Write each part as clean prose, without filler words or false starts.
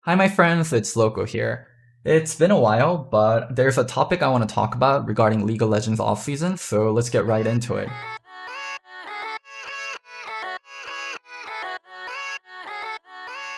Hi, my friends, it's Loco here. It's been a while, but there's a topic I want to talk about regarding League of Legends offseason, so let's get right into it.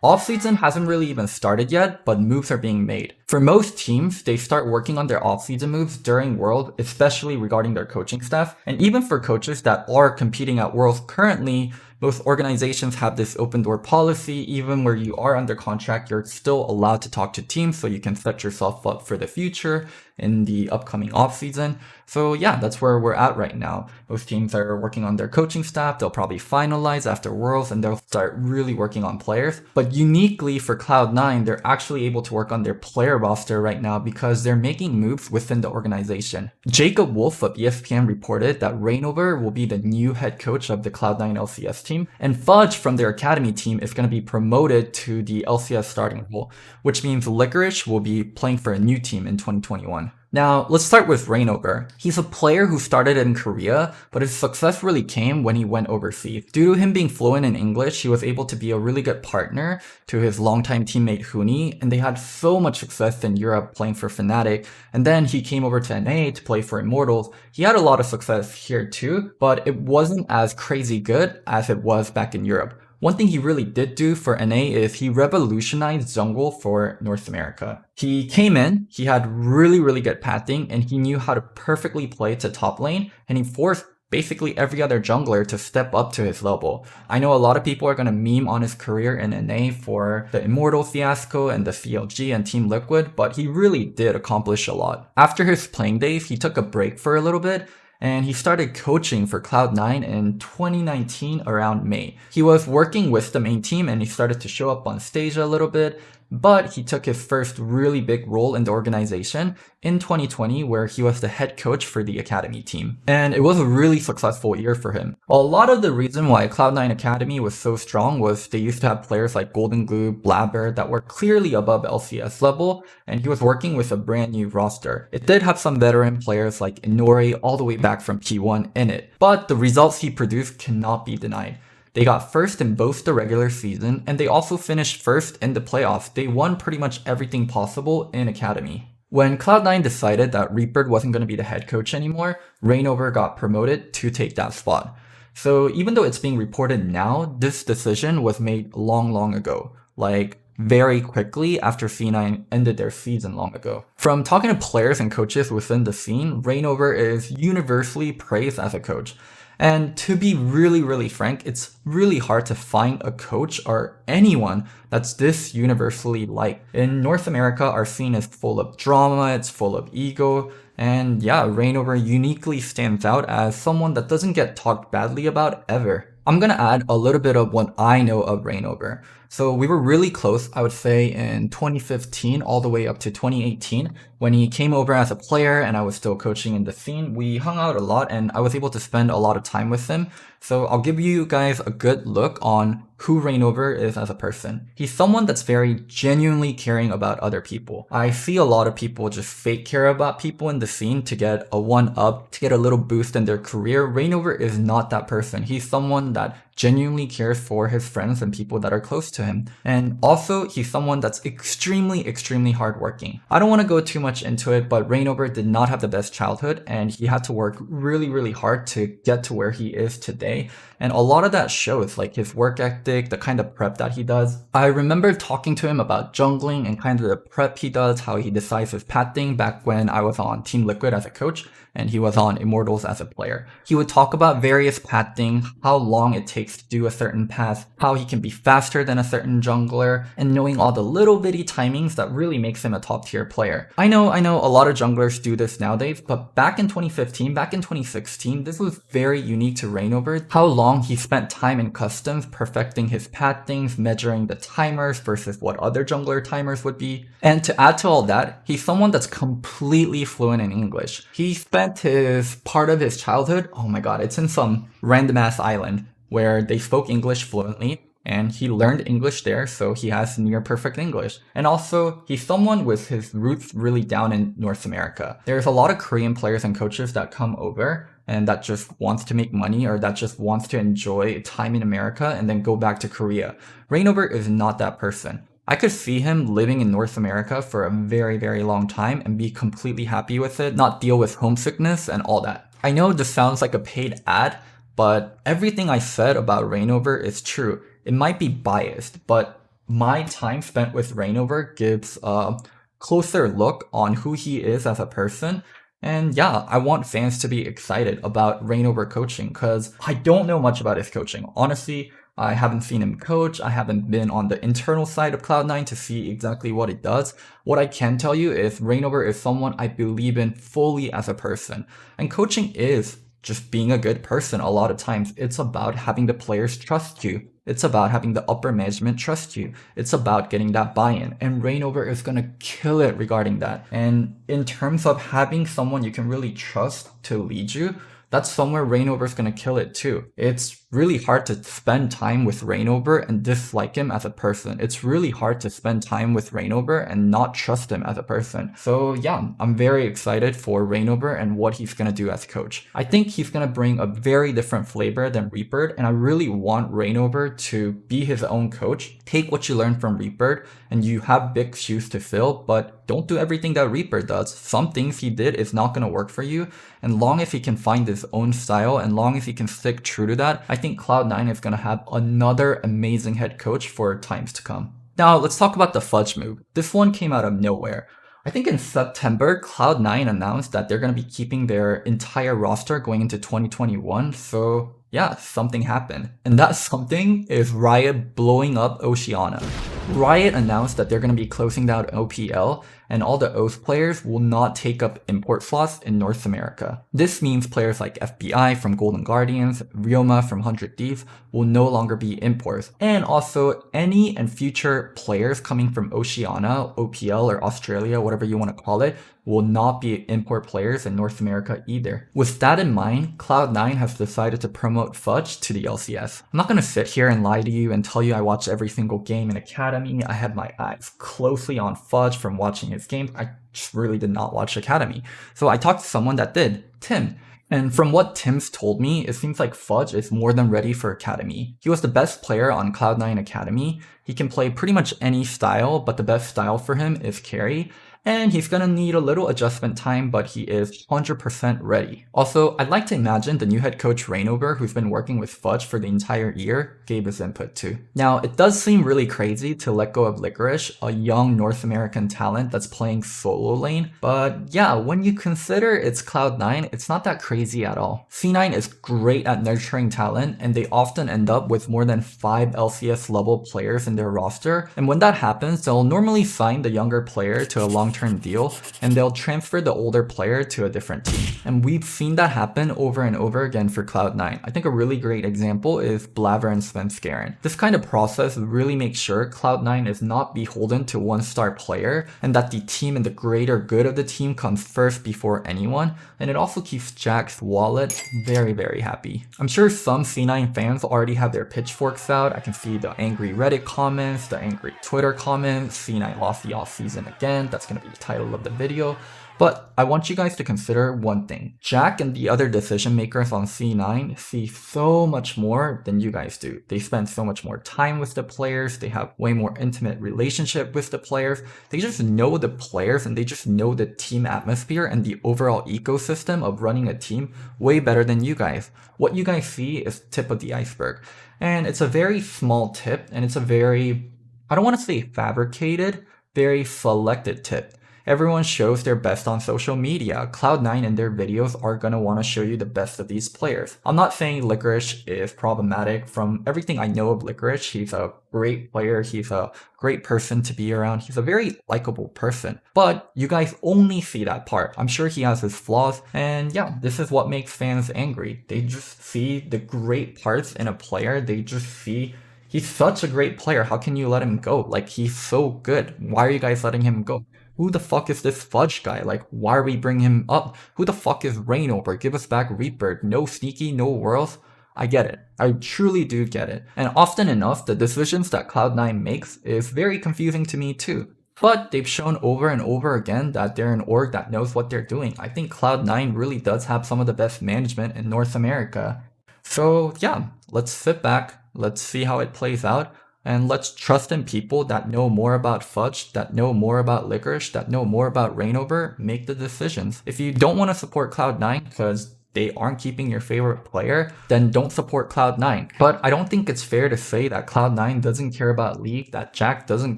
Offseason hasn't really even started yet, but moves are being made. For most teams, they start working on their offseason moves during World, especially regarding their coaching staff. And even for coaches that are competing at Worlds currently, most organizations have this open door policy. Even where you are under contract, you're still allowed to talk to teams so you can set yourself up for the future in the upcoming offseason. So yeah, that's where we're at right now. Most teams are working on their coaching staff. They'll probably finalize after Worlds and they'll start really working on players. But uniquely for Cloud9, they're actually able to work on their player roster right now because they're making moves within the organization. Jacob Wolf of ESPN reported that Reignover will be the new head coach of the Cloud9 LCS team, and Fudge from their academy team is going to be promoted to the LCS starting role, which means Licorice will be playing for a new team in 2021. Now, let's start with Reignover. He's a player who started in Korea, but his success really came when he went overseas. Due to him being fluent in English, he was able to be a really good partner to his longtime teammate Huni, and they had so much success in Europe playing for Fnatic, and then he came over to NA to play for Immortals. He had a lot of success here too, but it wasn't as crazy good as it was back in Europe. One thing he really did do for NA is he revolutionized jungle for North America. He came in, he had really good pathing, and he knew how to perfectly play to top lane, and he forced basically every other jungler to step up to his level. I know a lot of people are going to meme on his career in NA for the Immortal fiasco and the CLG and Team Liquid, but he really did accomplish a lot. After his playing days, he took a break for a little bit, and he started coaching for Cloud9 in 2019 around May. He was working with the main team and he started to show up on stage a little bit, but he took his first really big role in the organization in 2020 where he was the head coach for the academy team. And it was a really successful year for him. A lot of the reason why Cloud9 Academy was so strong was they used to have players like Golden Glue, Blabber that were clearly above LCS level, and he was working with a brand new roster. It did have some veteran players like Inori all the way back from T1 in it, but the results he produced cannot be denied. They got first in both the regular season, and they also finished first in the playoffs. They won pretty much everything possible in Academy. When Cloud9 decided that Reaper wasn't going to be the head coach anymore, Reignover got promoted to take that spot. So even though it's being reported now, this decision was made long ago. Like, very quickly after C9 ended their season long ago. From talking to players and coaches within the scene, Reignover is universally praised as a coach. And to be really frank, it's really hard to find a coach or anyone that's this universally liked. In North America, our scene is full of drama, it's full of ego, and yeah, Reignover uniquely stands out as someone that doesn't get talked badly about ever. I'm gonna add a little bit of what I know of Reignover. So we were really close, I would say, in 2015 all the way up to 2018 when he came over as a player and I was still coaching in the scene. We hung out a lot and I was able to spend a lot of time with him. So I'll give you guys a good look on who Reignover is as a person. He's someone that's very genuinely caring about other people. I see a lot of people just fake care about people in the scene to get a one-up, to get a little boost in their career. Reignover is not that person. He's someone that genuinely cares for his friends and people that are close to him. And also, he's someone that's extremely hardworking. I don't want to go too much into it, but Reignover did not have the best childhood and he had to work really hard to get to where he is today. And a lot of that shows, like his work ethic, the kind of prep that he does. I remember talking to him about jungling and kind of the prep he does, how he decides his pathing back when I was on Team Liquid as a coach and he was on Immortals as a player. He would talk about various pathing, how long it takes to do a certain path, how he can be faster than a certain jungler, and knowing all the little bitty timings that really makes him a top tier player. I know a lot of junglers do this nowadays, but back in 2015, back in 2016, this was very unique to Reignover. How long he spent time in customs perfecting his pathings, measuring the timers versus what other jungler timers would be. And to add to all that, he's someone that's completely fluent in English. He spent his part of his childhood, oh my god, it's in some random ass island where they spoke English fluently, and he learned English there, so he has near perfect English. And also, he's someone with his roots really down in North America. There's a lot of Korean players and coaches that come over and that just wants to make money or that just wants to enjoy time in America and then go back to Korea. Reignover is not that person. I could see him living in North America for a very, very long time and be completely happy with it, not deal with homesickness and all that. I know this sounds like a paid ad, but everything I said about Reignover is true. It might be biased, but my time spent with Reignover gives a closer look on who he is as a person. And yeah, I want fans to be excited about Reignover coaching because I don't know much about his coaching. Honestly, I haven't seen him coach. I haven't been on the internal side of Cloud9 to see exactly what it does. What I can tell you is Reignover is someone I believe in fully as a person. And coaching is just being a good person a lot of times. It's about having the players trust you. It's about having the upper management trust you. It's about getting that buy-in. And Reignover is going to kill it regarding that. And in terms of having someone you can really trust to lead you, that's somewhere Reignover is going to kill it too. It's really hard to spend time with Reignover and dislike him as a person. It's really hard to spend time with Reignover and not trust him as a person. So yeah, I'm very excited for Reignover and what he's going to do as coach. I think he's going to bring a very different flavor than Reaper, and I really want Reignover to be his own coach. Take what you learned from Reaper, and you have big shoes to fill, but don't do everything that Reaper does. Some things he did is not going to work for you, and long as he can find his own style and long as he can stick true to that, I think Cloud9 is going to have another amazing head coach for times to come. Now, let's talk about the Fudge move. This one came out of nowhere. I think in September, Cloud9 announced that they're going to be keeping their entire roster going into 2021, so yeah, something happened. And that something is Riot blowing up Oceania. Riot announced that they're going to be closing down OPL, and all the Oath players will not take up import slots in North America. This means players like FBI from Golden Guardians, Ryoma from 100 Thieves will no longer be imports. And also, any and future players coming from Oceania, OPL, or Australia, whatever you want to call it, will not be import players in North America either. With that in mind, Cloud9 has decided to promote Fudge to the LCS. I'm not going to sit here and lie to you and tell you I watched every single game in Academy. I had my eyes closely on Fudge from watching his games. I just really did not watch Academy. So I talked to someone that did, Tim. And from what Tim's told me, it seems like Fudge is more than ready for Academy. He was the best player on Cloud9 Academy. He can play pretty much any style, but the best style for him is carry. And he's gonna need a little adjustment time, but he is 100% ready. Also, I'd like to imagine the new head coach Reignover, who's been working with Fudge for the entire year, gave his input too. Now, it does seem really crazy to let go of Licorice, a young North American talent that's playing solo lane, but yeah, when you consider it's Cloud9, it's not that crazy at all. C9 is great at nurturing talent, and they often end up with more than 5 LCS level players in their roster, and when that happens, they'll normally sign the younger player to a long-term deal, and they'll transfer the older player to a different team. And we've seen that happen over and over again for Cloud9. I think a really great example is Blaver and Svenskeren. This kind of process really makes sure Cloud9 is not beholden to one star player, and that the team and the greater good of the team comes first before anyone, and it also keeps Jack's wallet very, very happy. I'm sure some C9 fans already have their pitchforks out. I can see the angry Reddit comments, the angry Twitter comments, C9 lost the offseason again. That's gonna be the title of the video. But I want you guys to consider one thing. Jack and the other decision makers on C9 see so much more than you guys do. They spend so much more time with the players. They have way more intimate relationship with the players. They just know the players, and they just know the team atmosphere and the overall ecosystem of running a team way better than you guys. What you guys see is tip of the iceberg. And it's a very small tip, and it's a very, I don't want to say fabricated, very selected tip. Everyone shows their best on social media. Cloud9 in their videos are going to want to show you the best of these players. I'm not saying Licorice is problematic. From everything I know of Licorice, he's a great player. He's a great person to be around. He's a very likable person. But you guys only see that part. I'm sure he has his flaws. And yeah, this is what makes fans angry. They just see the great parts in a player. They just see he's such a great player. How can you let him go? Like, he's so good. Why are you guys letting him go? Who the fuck is this Fudge guy? Like, why are we bringing him up? Who the fuck is Reignover? Give us back Reaper. No Sneaky, no Worlds. I get it. I truly do get it. And often enough, the decisions that Cloud9 makes is very confusing to me too. But they've shown over and over again that they're an org that knows what they're doing. I think Cloud9 really does have some of the best management in North America. So yeah, let's sit back. Let's see how it plays out. And let's trust in people that know more about Fudge, that know more about Licorice, that know more about Reignover, make the decisions. If you don't want to support Cloud9 because they aren't keeping your favorite player, then don't support Cloud9. But I don't think it's fair to say that Cloud9 doesn't care about League, that Jack doesn't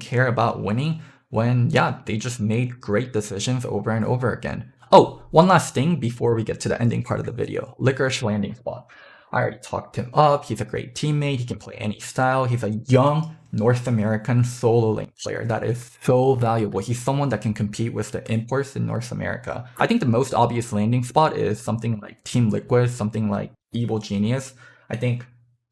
care about winning, when, yeah, they just made great decisions over and over again. Oh, one last thing before we get to the ending part of the video. Licorice landing spot. I already talked him up. He's a great teammate. He can play any style. He's a young North American solo lane player that is so valuable. He's someone that can compete with the imports in North America. I think the most obvious landing spot is something like Team Liquid, something like Evil Genius. I think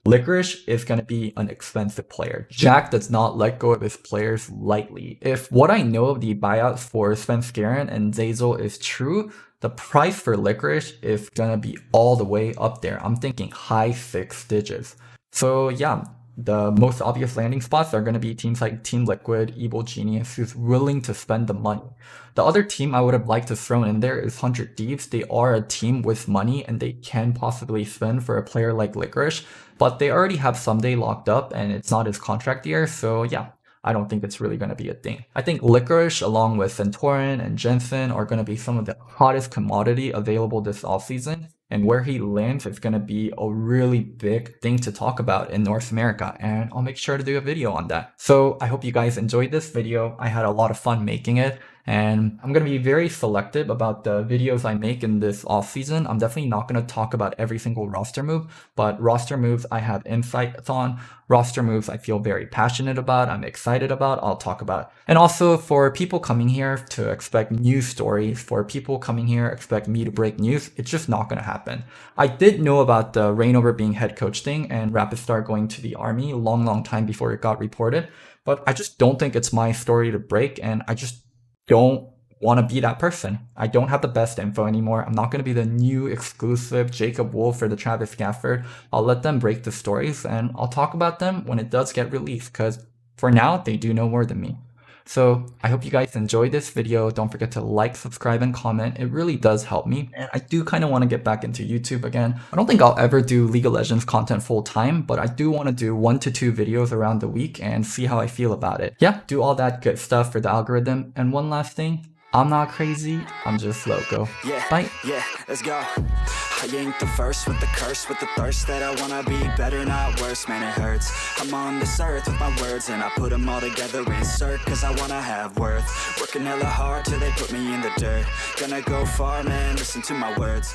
Licorice is going to be an expensive player. Jack does not let go of his players lightly. If what I know of the buyouts for Svenskeren and Zazel is true, the price for Licorice is gonna be all the way up there. I'm thinking high 6 digits. So yeah, the most obvious landing spots are gonna be teams like Team Liquid, Evil Genius, who's willing to spend the money. The other team I would have liked to throw in there is 100 Thieves. They are a team with money and they can possibly spend for a player like Licorice, but they already have Someday locked up and it's not his contract year, so yeah. I don't think it's really going to be a thing. I think Licorice along with Centauran and Jensen are going to be some of the hottest commodity available this offseason. And where he lands is going to be a really big thing to talk about in North America. And I'll make sure to do a video on that. So I hope you guys enjoyed this video. I had a lot of fun making it. And I'm going to be very selective about the videos I make in this offseason. I'm definitely not going to talk about every single roster move, but roster moves I have insights on. Roster moves I feel very passionate about, I'm excited about, I'll talk about. And also for people coming here to expect news stories, for people coming here expect me to break news, it's just not going to happen. I did know about the Reignover being head coach thing and Rapistar going to the army a long time before it got reported, but I just don't think it's my story to break, and I just don't want to be that person. I don't have the best info anymore. I'm not going to be the new exclusive Jacob Wolf or the Travis Gafford. I'll let them break the stories and I'll talk about them when it does get released, because for now they do know more than me. So I hope you guys enjoyed this video. Don't forget to like, subscribe, and comment. It really does help me. And I do kind of want to get back into YouTube again. I don't think I'll ever do League of Legends content full time, but I do want to do 1 to 2 videos around the week and see how I feel about it. Yeah, do all that good stuff for the algorithm. And one last thing, I'm not crazy, I'm just Loco. Yeah, bye. Yeah, let's go. I ain't the first with the curse, with the thirst that I wanna be better, not worse, man it hurts. I'm on this earth with my words and I put them all together, insert, cause I wanna have worth. Working hella hard till they put me in the dirt. Gonna go far, man, listen to my words.